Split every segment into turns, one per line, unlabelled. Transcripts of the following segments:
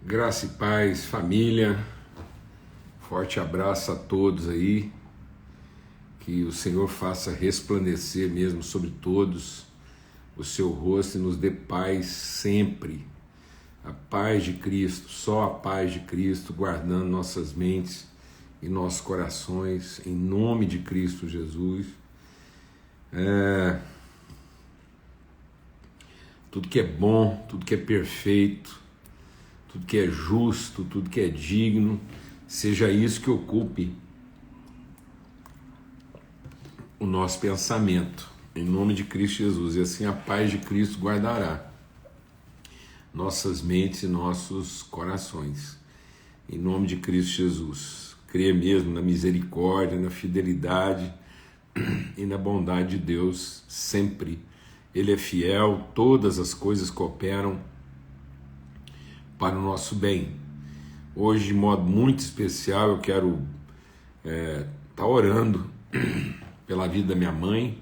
Graça e paz, família, forte abraço a todos aí, que o Senhor faça resplandecer mesmo sobre todos o seu rosto e nos dê paz sempre, a paz de Cristo, só a paz de Cristo guardando nossas mentes e nossos corações, em nome de Cristo Jesus. Tudo que é bom, tudo que é perfeito, tudo que é justo, tudo que é digno, seja isso que ocupe o nosso pensamento, em nome de Cristo Jesus, e assim a paz de Cristo guardará nossas mentes e nossos corações, em nome de Cristo Jesus. Creia mesmo na misericórdia, na fidelidade e na bondade de Deus sempre. Ele é fiel, todas as coisas cooperam para o nosso bem. Hoje, de modo muito especial, eu quero estar orando pela vida da minha mãe,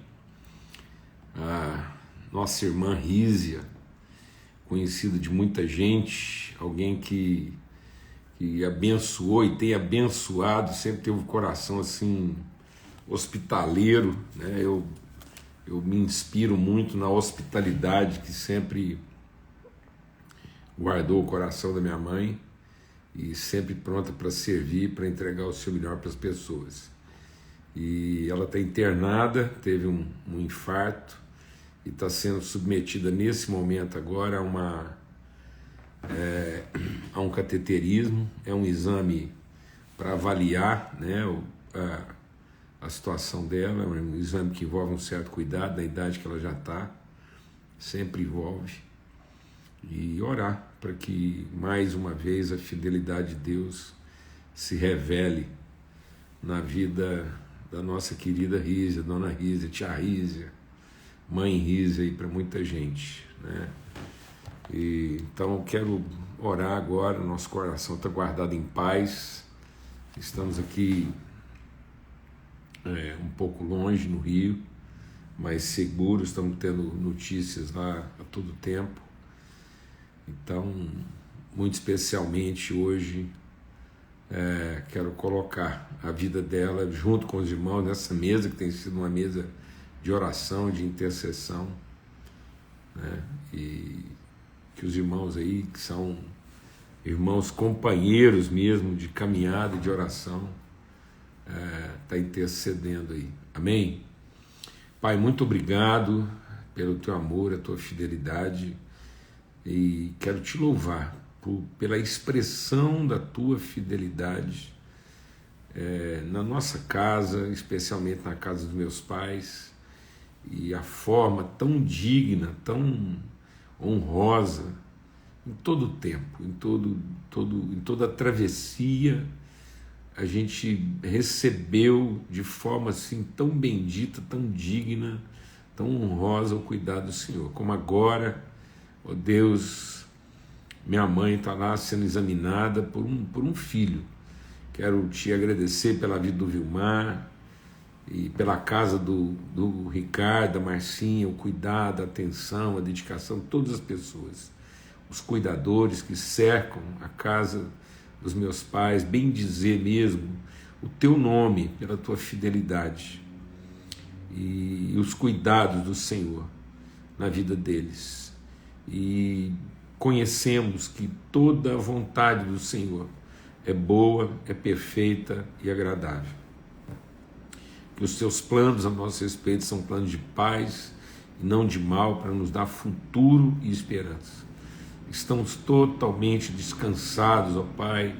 a nossa irmã Rízia, conhecida de muita gente, alguém que abençoou e tem abençoado, sempre teve um coração assim hospitaleiro, né? Eu me inspiro muito na hospitalidade que sempre guardou o coração da minha mãe e sempre pronta para servir, para entregar o seu melhor para as pessoas. E ela está internada, teve um infarto e está sendo submetida nesse momento agora a um cateterismo. É um exame para avaliar, né, a situação dela, é um exame que envolve um certo cuidado da idade que ela já está, sempre envolve. E orar para que mais uma vez a fidelidade de Deus se revele na vida da nossa querida Rízia, dona Rízia, tia Rízia, mãe Rízia aí para muita gente, né? Então eu quero orar agora, nosso coração está guardado em paz, estamos aqui um pouco longe no Rio, mas seguros, estamos tendo notícias lá a todo tempo. Então, muito especialmente hoje, quero colocar a vida dela junto com os irmãos nessa mesa que tem sido uma mesa de oração, de intercessão, né? E que os irmãos aí, que são irmãos companheiros mesmo de caminhada e de oração, tá intercedendo aí. Amém? Pai, muito obrigado pelo teu amor, a tua fidelidade, e quero te louvar pela expressão da tua fidelidade na nossa casa, especialmente na casa dos meus pais, e a forma tão digna, tão honrosa, em todo o tempo, em toda a travessia, a gente recebeu de forma assim tão bendita, tão digna, tão honrosa o cuidado do Senhor, como agora. Ó Deus, minha mãe está lá sendo examinada por um filho. Quero te agradecer pela vida do Vilmar e pela casa do Ricardo, da Marcinha, o cuidado, a atenção, a dedicação de todas as pessoas, os cuidadores que cercam a casa dos meus pais, bem dizer mesmo o teu nome pela tua fidelidade e os cuidados do Senhor na vida deles. E conhecemos que toda a vontade do Senhor é boa, é perfeita e agradável. Que os teus planos a nosso respeito são planos de paz e não de mal, para nos dar futuro e esperança. Estamos totalmente descansados, ó Pai,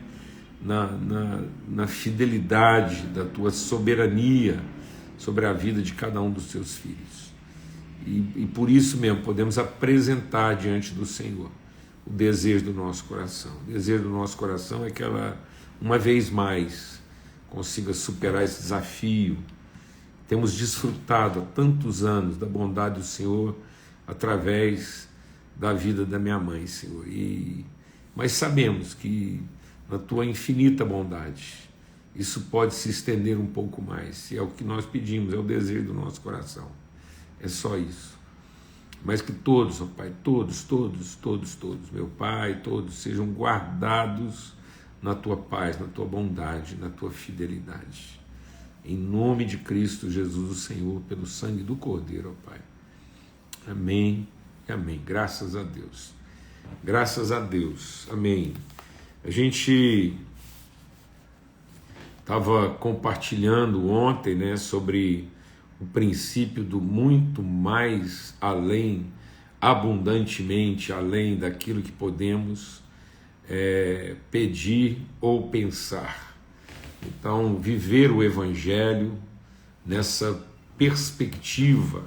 na fidelidade da tua soberania sobre a vida de cada um dos teus filhos. E por isso mesmo podemos apresentar diante do Senhor o desejo do nosso coração. O desejo do nosso coração é que ela, uma vez mais, consiga superar esse desafio. Temos desfrutado há tantos anos da bondade do Senhor através da vida da minha mãe, Senhor. Mas sabemos que na tua infinita bondade isso pode se estender um pouco mais. E é o que nós pedimos, é o desejo do nosso coração. É só isso. mas que todos, ó Pai, todos, meu Pai, todos sejam guardados na Tua paz, na Tua bondade, na Tua fidelidade. Em nome de Cristo Jesus, o Senhor, pelo sangue do Cordeiro, ó Pai. Amém e amém. Graças a Deus. Graças a Deus. Amém. A gente estava compartilhando ontem, né, sobre o princípio do muito mais além, abundantemente além daquilo que podemos pedir ou pensar. Então, viver o Evangelho nessa perspectiva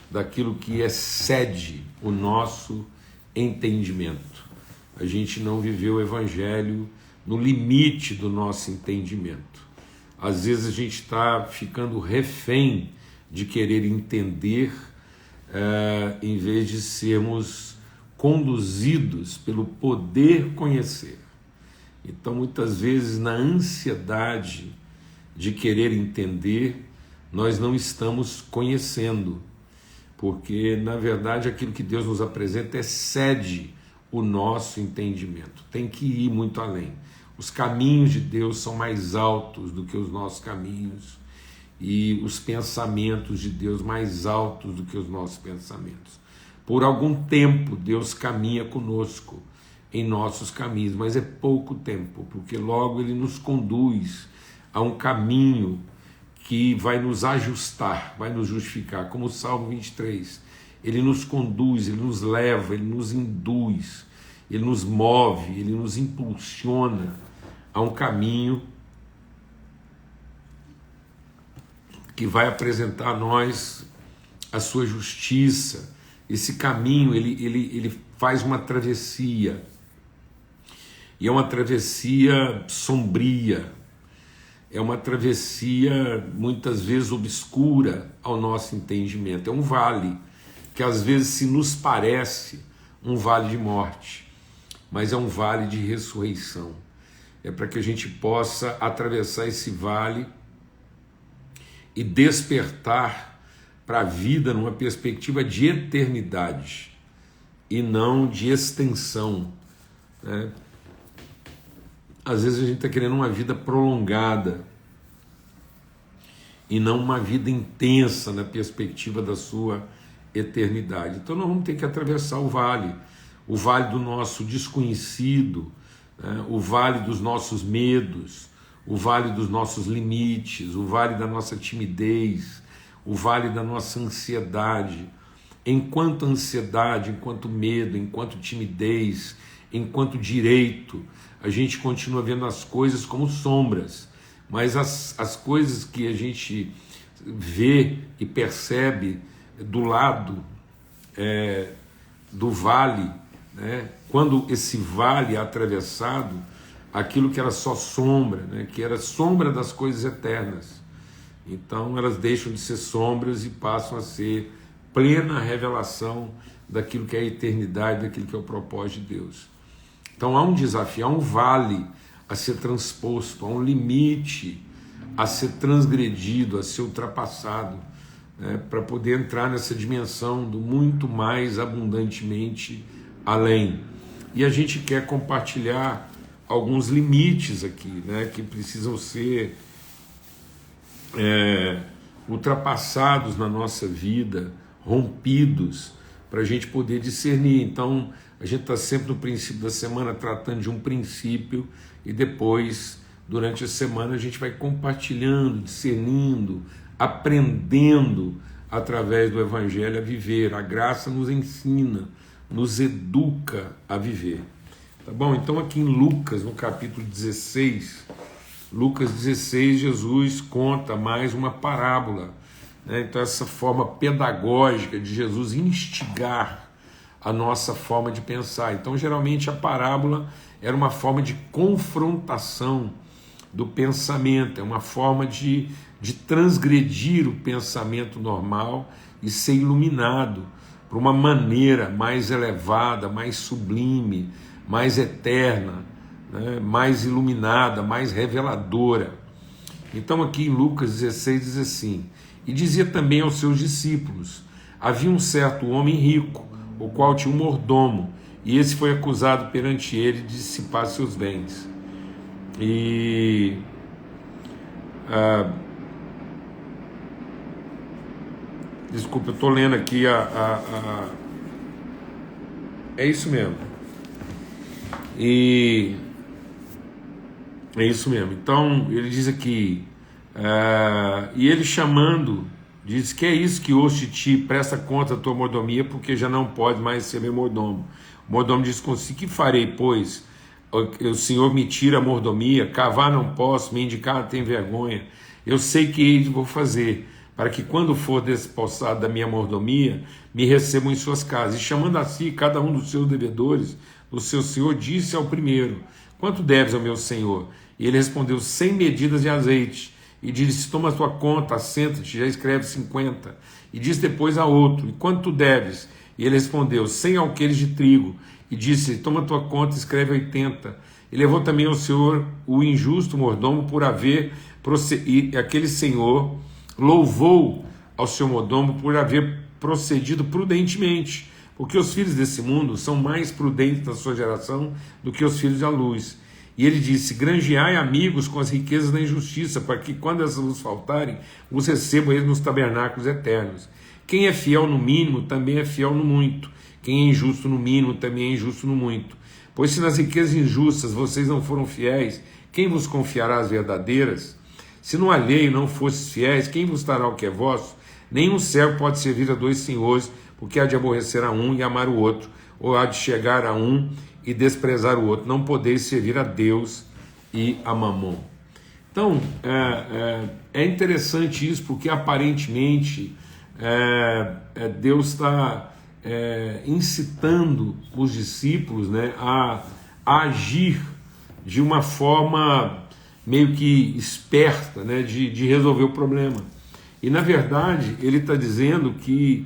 daquilo que excede o nosso entendimento. A gente não viveu o Evangelho no limite do nosso entendimento. Às vezes a gente está ficando refém de querer entender, em vez de sermos conduzidos pelo poder conhecer. Então, muitas vezes, na ansiedade de querer entender, nós não estamos conhecendo, porque, na verdade, aquilo que Deus nos apresenta excede o nosso entendimento. Tem que ir muito além. Os caminhos de Deus são mais altos do que os nossos caminhos, e os pensamentos de Deus mais altos do que os nossos pensamentos. Por algum tempo, Deus caminha conosco em nossos caminhos, mas é pouco tempo, porque logo Ele nos conduz a um caminho que vai nos ajustar, vai nos justificar, como o Salmo 23. Ele nos conduz, Ele nos leva, Ele nos induz, Ele nos move, Ele nos impulsiona a um caminho que vai apresentar a nós a sua justiça. Esse caminho, ele faz uma travessia, e é uma travessia sombria, é uma travessia muitas vezes obscura ao nosso entendimento. É um vale que às vezes se nos parece um vale de morte, mas é um vale de ressurreição. É para que a gente possa atravessar esse vale e despertar para a vida numa perspectiva de eternidade e não de extensão, né? Às vezes a gente está querendo uma vida prolongada e não uma vida intensa na perspectiva da sua eternidade. Então nós vamos ter que atravessar o vale do nosso desconhecido, né? O vale dos nossos medos, o vale dos nossos limites, o vale da nossa timidez, o vale da nossa ansiedade. Enquanto ansiedade, enquanto medo, enquanto timidez, enquanto direito, a gente continua vendo as coisas como sombras, mas as coisas que a gente vê e percebe do lado do vale, né? Quando esse vale é atravessado, aquilo que era só sombra, né? Que era sombra das coisas eternas, então elas deixam de ser sombras e passam a ser plena revelação daquilo que é a eternidade, daquilo que é o propósito de Deus. Então há um desafio, há um vale a ser transposto, há um limite a ser transgredido, a ser ultrapassado, né, para poder entrar nessa dimensão do muito mais abundantemente além. E a gente quer compartilhar alguns limites aqui, né, que precisam ser ultrapassados na nossa vida, rompidos, para a gente poder discernir. Então, a gente está sempre no princípio da semana tratando de um princípio, e depois, durante a semana, a gente vai compartilhando, discernindo, aprendendo através do Evangelho a viver. A graça nos ensina, nos educa a viver. Tá bom? Então, aqui em Lucas, no capítulo 16, Lucas 16, Jesus conta mais uma parábola, né? Então, essa forma pedagógica de Jesus instigar a nossa forma de pensar. Então, geralmente, a parábola era uma forma de confrontação do pensamento, é uma forma de transgredir o pensamento normal e ser iluminado por uma maneira mais elevada, mais sublime, mais eterna, né? Mais iluminada, mais reveladora. Então, aqui em Lucas 16 diz assim: e dizia também aos seus discípulos: havia um certo homem rico, o qual tinha um mordomo, e esse foi acusado perante ele de dissipar seus bens. E desculpa, eu estou lendo aqui é isso mesmo. E é isso mesmo. Então ele diz aqui, e ele chamando, diz: que é isso que ouço de ti, presta conta da tua mordomia, porque já não pode mais ser meu mordomo. O mordomo diz consigo: que farei, pois? O Senhor me tira a mordomia, cavar não posso, me indicar tem vergonha. Eu sei que hei de vou fazer, para que quando for despossado da minha mordomia, me recebam em suas casas. E chamando a si cada um dos seus devedores, o seu senhor disse ao primeiro: quanto deves ao meu senhor? E ele respondeu: 100 medidas de azeite. E disse: toma a tua conta, assenta-te, já escreve 50. E disse depois a outro: e quanto tu deves? E ele respondeu: 100 alqueires de trigo. E disse: toma a tua conta, escreve 80. E levou também ao senhor o injusto mordomo por haver procedido. E aquele senhor louvou ao seu mordomo por haver procedido prudentemente, porque os filhos desse mundo são mais prudentes na sua geração do que os filhos da luz. E ele disse: granjeai amigos com as riquezas da injustiça, para que quando essas vos faltarem, vos recebam eles nos tabernáculos eternos. Quem é fiel no mínimo, também é fiel no muito. Quem é injusto no mínimo, também é injusto no muito. Pois se nas riquezas injustas vocês não foram fiéis, quem vos confiará as verdadeiras? Se no alheio não fostes fiéis, quem vos dará o que é vosso? Nenhum servo pode servir a dois senhores, porque há de aborrecer a um e amar o outro, ou há de chegar a um e desprezar o outro. Não podeis servir a Deus e a Mamon. Então, é interessante isso, porque aparentemente Deus está incitando os discípulos, né, a agir de uma forma meio que esperta, né, de resolver o problema. E na verdade ele está dizendo que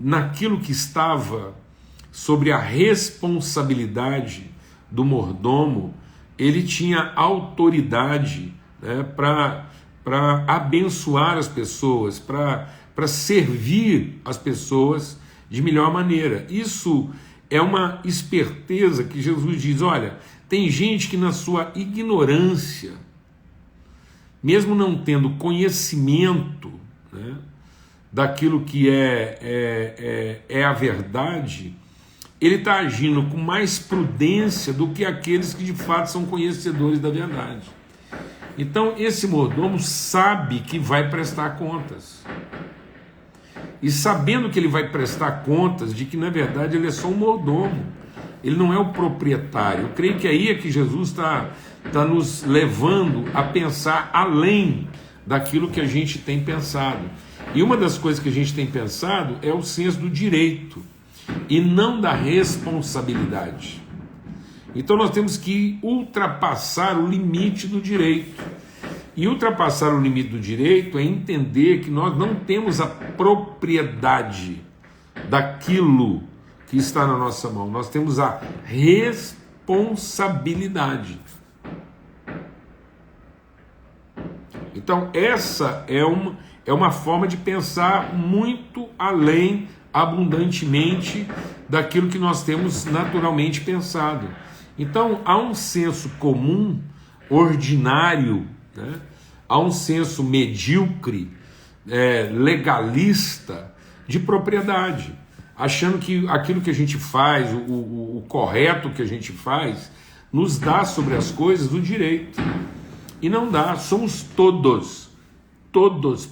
naquilo que estava sobre a responsabilidade do mordomo, ele tinha autoridade, né, para abençoar as pessoas, para servir as pessoas de melhor maneira. Isso é uma esperteza que Jesus diz: olha, tem gente que na sua ignorância, mesmo não tendo conhecimento, né, daquilo que é a verdade, ele está agindo com mais prudência do que aqueles que de fato são conhecedores da verdade. Então esse mordomo sabe que vai prestar contas. E sabendo que ele vai prestar contas de que na verdade ele é só um mordomo, ele não é o proprietário. Eu creio que aí é que Jesus está nos levando a pensar além daquilo que a gente tem pensado. E uma das coisas que a gente tem pensado é o senso do direito e não da responsabilidade. Então nós temos que ultrapassar o limite do direito. E ultrapassar o limite do direito é entender que nós não temos a propriedade daquilo que está na nossa mão. Nós temos a responsabilidade. Então essa é uma forma de pensar muito além, abundantemente, daquilo que nós temos naturalmente pensado. Então há um senso comum, ordinário, né? Há um senso medíocre, legalista, de propriedade, achando que aquilo que a gente faz, o correto que a gente faz, nos dá sobre as coisas o direito. E não dá, somos todos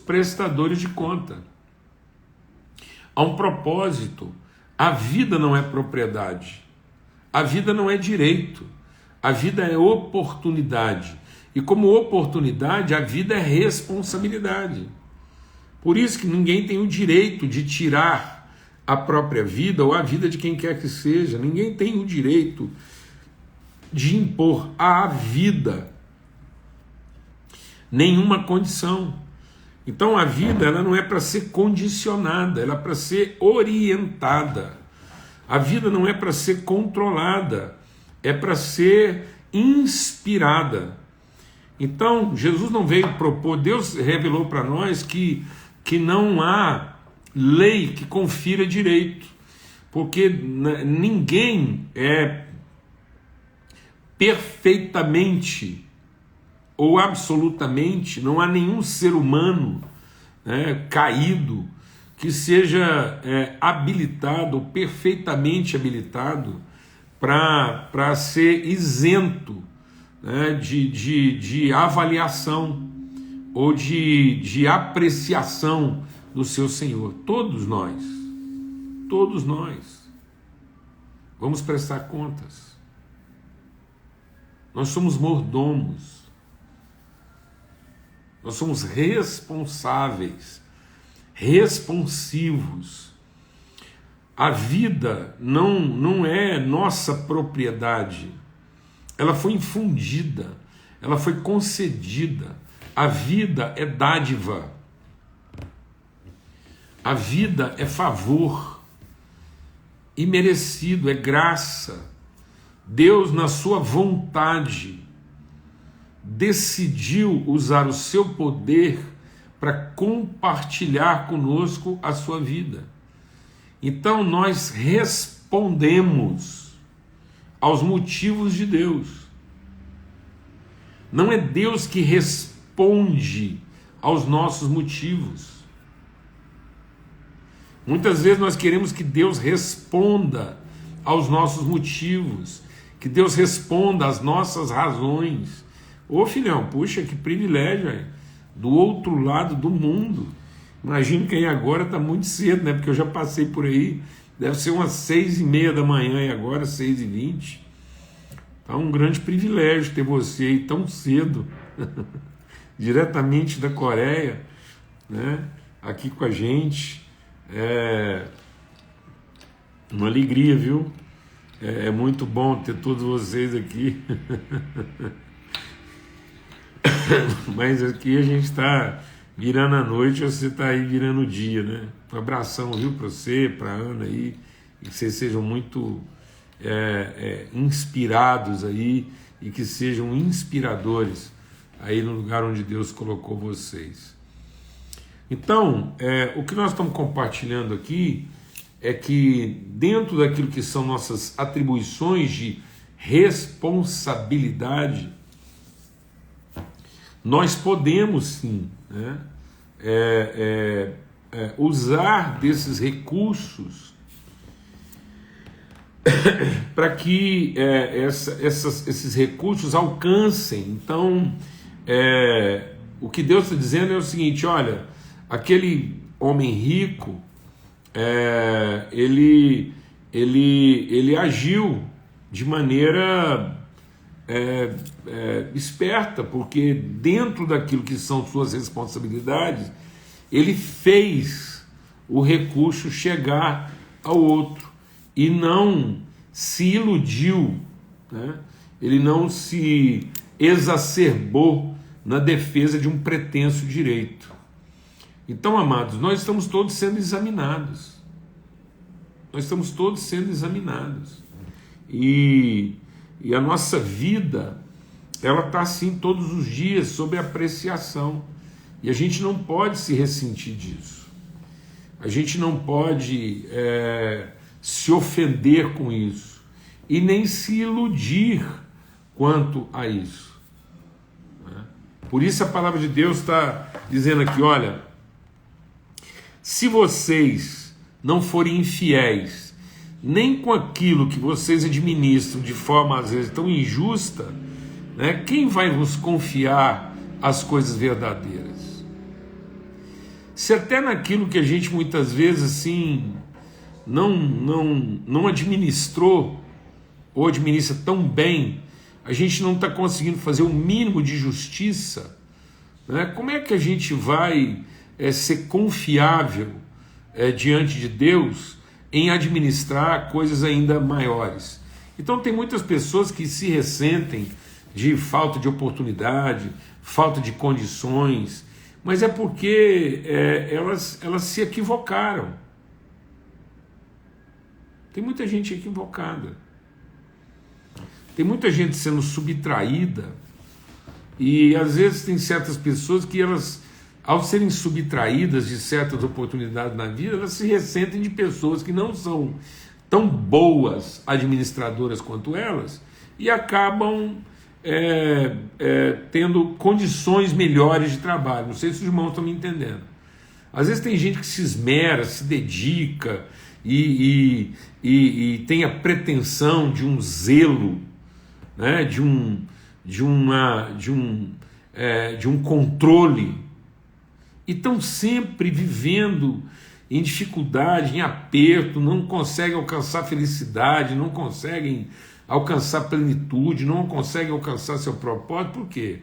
prestadores de conta. Há um propósito. A vida não é propriedade, a vida não é direito, a vida é oportunidade. E como oportunidade, a vida é responsabilidade. Por isso que ninguém tem o direito de tirar a própria vida ou a vida de quem quer que seja. Ninguém tem o direito de impor à vida nenhuma condição. Então a vida, ela não é para ser condicionada, ela é para ser orientada. A vida não é para ser controlada, é para ser inspirada. Então Jesus não veio propor, Deus revelou para nós que não há lei que confira direito, porque ninguém é perfeitamente ou absolutamente, não há nenhum ser humano, né, caído que seja habilitado, ou perfeitamente habilitado, para ser isento, né, de avaliação ou de apreciação do seu Senhor. Todos nós vamos prestar contas. Nós somos mordomos, nós somos responsáveis, responsivos. A vida não é nossa propriedade, ela foi infundida, ela foi concedida. A vida é dádiva, a vida é favor imerecido, é graça. Deus, na sua vontade, decidiu usar o seu poder para compartilhar conosco a sua vida. Então nós respondemos aos motivos de Deus. Não é Deus que responde aos nossos motivos. Muitas vezes nós queremos que Deus responda aos nossos motivos, que Deus responda às nossas razões. Ô filhão, puxa, que privilégio, hein? Do outro lado do mundo. Imagino que aí agora está muito cedo, né? Porque eu já passei por aí, deve ser umas 6:30 da manhã e agora 6:20. Então é um grande privilégio ter você aí tão cedo, diretamente da Coreia, né? Aqui com a gente. É uma alegria, viu? É muito bom ter todos vocês aqui. Mas aqui a gente está virando a noite, você está aí virando o dia, né? Um abração, viu, para você, para a Ana aí, e que vocês sejam muito inspirados aí, e que sejam inspiradores aí no lugar onde Deus colocou vocês. Então, o que nós estamos compartilhando aqui é que dentro daquilo que são nossas atribuições de responsabilidade, nós podemos sim, né, usar desses recursos para que esses recursos alcancem. Então, o que Deus está dizendo é o seguinte: olha, aquele homem rico, ele agiu de maneira esperta, porque dentro daquilo que são suas responsabilidades, ele fez o recurso chegar ao outro e não se iludiu, né? Ele não se exacerbou na defesa de um pretenso direito. Então, amados, nós estamos todos sendo examinados. Nós estamos todos sendo examinados. E a nossa vida, ela está assim todos os dias, sob apreciação. E a gente não pode se ressentir disso. A gente não pode se ofender com isso. E nem se iludir quanto a isso. Por isso a palavra de Deus está dizendo aqui, olha, se vocês não forem infiéis, nem com aquilo que vocês administram de forma às vezes tão injusta, né, quem vai vos confiar as coisas verdadeiras? Se até naquilo que a gente muitas vezes assim não administrou ou administra tão bem, a gente não está conseguindo fazer o mínimo de justiça, né? Como é que a gente vai ser confiável diante de Deus em administrar coisas ainda maiores? Então tem muitas pessoas que se ressentem de falta de oportunidade, falta de condições, mas é porque elas se equivocaram. Tem muita gente equivocada. Tem muita gente sendo subtraída, e às vezes tem certas pessoas que elas ao serem subtraídas de certas oportunidades na vida, elas se ressentem de pessoas que não são tão boas administradoras quanto elas e acabam tendo condições melhores de trabalho. Não sei se os irmãos estão me entendendo. Às vezes tem gente que se esmera, se dedica e tem a pretensão de um zelo, né, de um controle, e estão sempre vivendo em dificuldade, em aperto, não conseguem alcançar felicidade, não conseguem alcançar plenitude, não conseguem alcançar seu propósito. Por quê?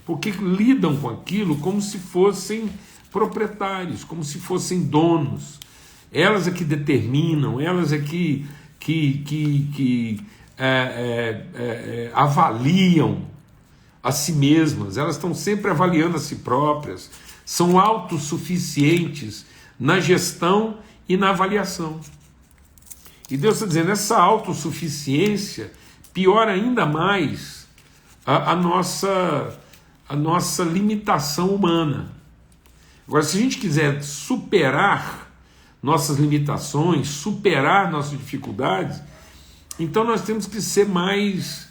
Porque lidam com aquilo como se fossem proprietários, como se fossem donos. Elas é que determinam, elas é que avaliam a si mesmas, elas estão sempre avaliando a si próprias, são autossuficientes na gestão e na avaliação. E Deus está dizendo, essa autossuficiência piora ainda mais a nossa limitação humana. Agora, se a gente quiser superar nossas limitações, superar nossas dificuldades, então nós temos que ser mais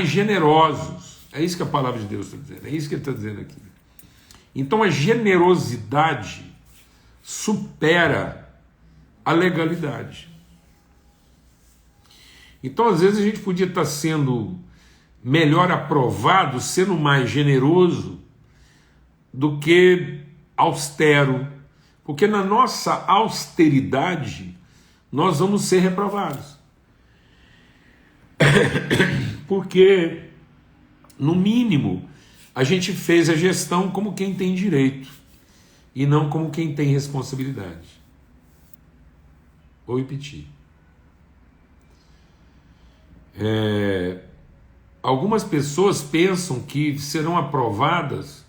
generosos. É isso que a palavra de Deus está dizendo, é isso que ele está dizendo aqui. Então a generosidade supera a legalidade. Então às vezes a gente podia estar sendo melhor aprovado, sendo mais generoso do que austero, porque na nossa austeridade nós vamos ser reprovados. Porque, no mínimo, a gente fez a gestão como quem tem direito e não como quem tem responsabilidade. Vou repetir. Algumas pessoas pensam que serão aprovadas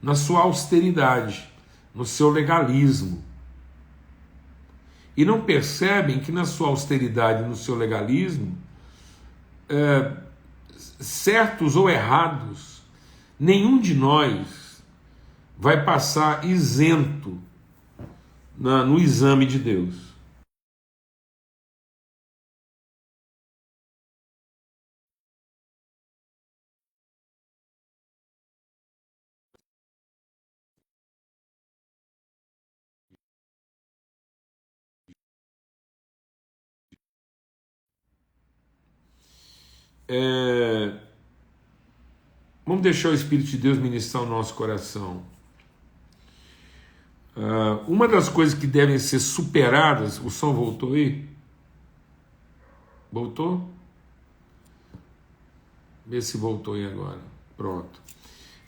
na sua austeridade, no seu legalismo. E não percebem que na sua austeridade, no seu legalismo, certos ou errados, nenhum de nós vai passar isento no exame de Deus. Vamos deixar o Espírito de Deus ministrar o nosso coração. Uma das coisas que devem ser superadas, o som voltou aí? Voltou? Vê se voltou aí agora. Pronto.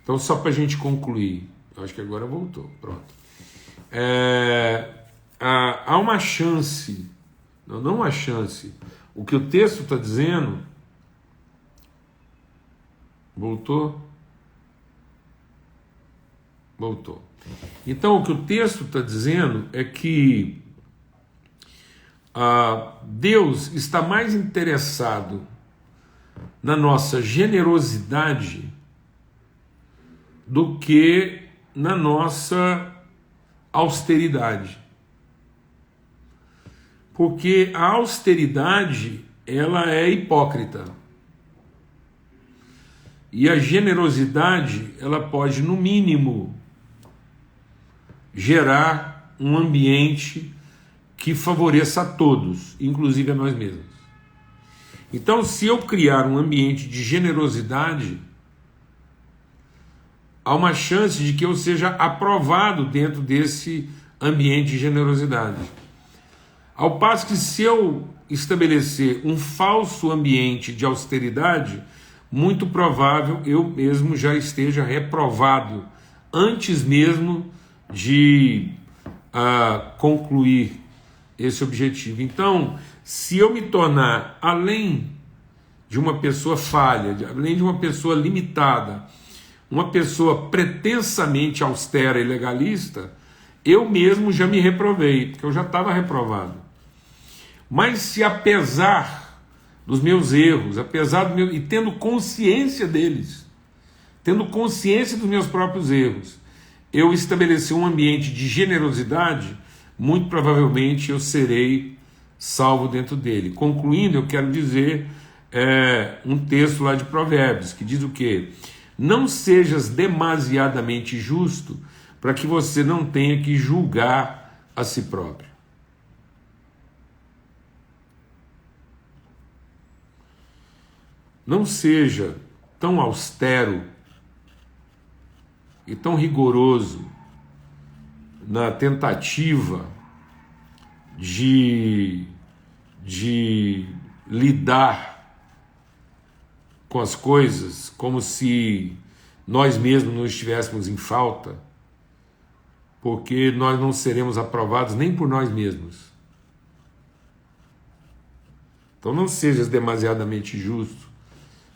Então, só para a gente concluir, eu acho que agora voltou. Pronto. Há uma chance, não uma chance. O que o texto está dizendo. Voltou? Voltou. Então, o que o texto está dizendo é que Deus está mais interessado na nossa generosidade do que na nossa austeridade. Porque a austeridade, ela é hipócrita. E a generosidade, ela pode, no mínimo, gerar um ambiente que favoreça a todos, inclusive a nós mesmos. Então, se eu criar um ambiente de generosidade, há uma chance de que eu seja aprovado dentro desse ambiente de generosidade. Ao passo que, se eu estabelecer um falso ambiente de austeridade, muito provável eu mesmo já esteja reprovado antes mesmo de concluir esse objetivo. Então, se eu me tornar, além de uma pessoa falha, além de uma pessoa limitada, uma pessoa pretensamente austera e legalista, eu mesmo já me reprovei, porque eu já estava reprovado. Mas se, apesar dos meus erros, e tendo consciência deles, tendo consciência dos meus próprios erros, eu estabelecer um ambiente de generosidade, muito provavelmente eu serei salvo dentro dele. Concluindo, eu quero dizer um texto lá de Provérbios, que diz o quê? Não sejas demasiadamente justo, para que você não tenha que julgar a si próprio. Não seja tão austero e tão rigoroso na tentativa de lidar com as coisas como se nós mesmos não estivéssemos em falta, porque nós não seremos aprovados nem por nós mesmos. Então não sejas demasiadamente justo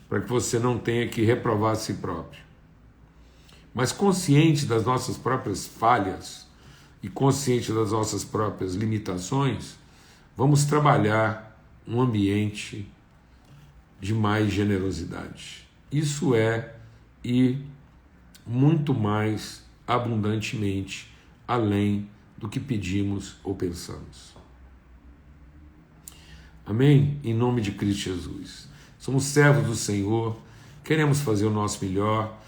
para que você não tenha que reprovar a si próprio. Mas consciente das nossas próprias falhas e consciente das nossas próprias limitações, vamos trabalhar um ambiente de mais generosidade. Isso é ir muito mais abundantemente além do que pedimos ou pensamos. Amém? Em nome de Cristo Jesus. Somos servos do Senhor, queremos fazer o nosso melhor,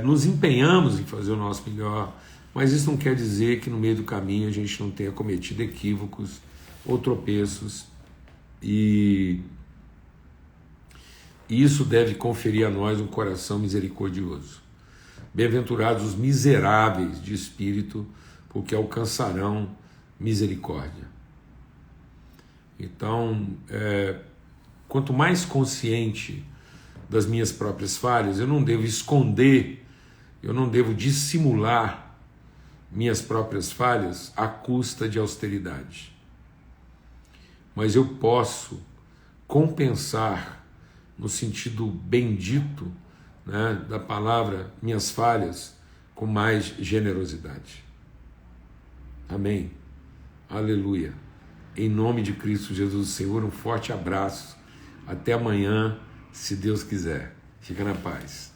nos empenhamos em fazer o nosso melhor, mas isso não quer dizer que no meio do caminho a gente não tenha cometido equívocos ou tropeços, e isso deve conferir a nós um coração misericordioso. Bem-aventurados os miseráveis de espírito, porque alcançarão misericórdia. Então, quanto mais consciente das minhas próprias falhas, eu não devo esconder, eu não devo dissimular minhas próprias falhas à custa de austeridade. Mas eu posso compensar, no sentido bendito, né, da palavra, minhas falhas com mais generosidade. Amém? Aleluia. Em nome de Cristo Jesus, Senhor, um forte abraço. Até amanhã, se Deus quiser. Fica na paz.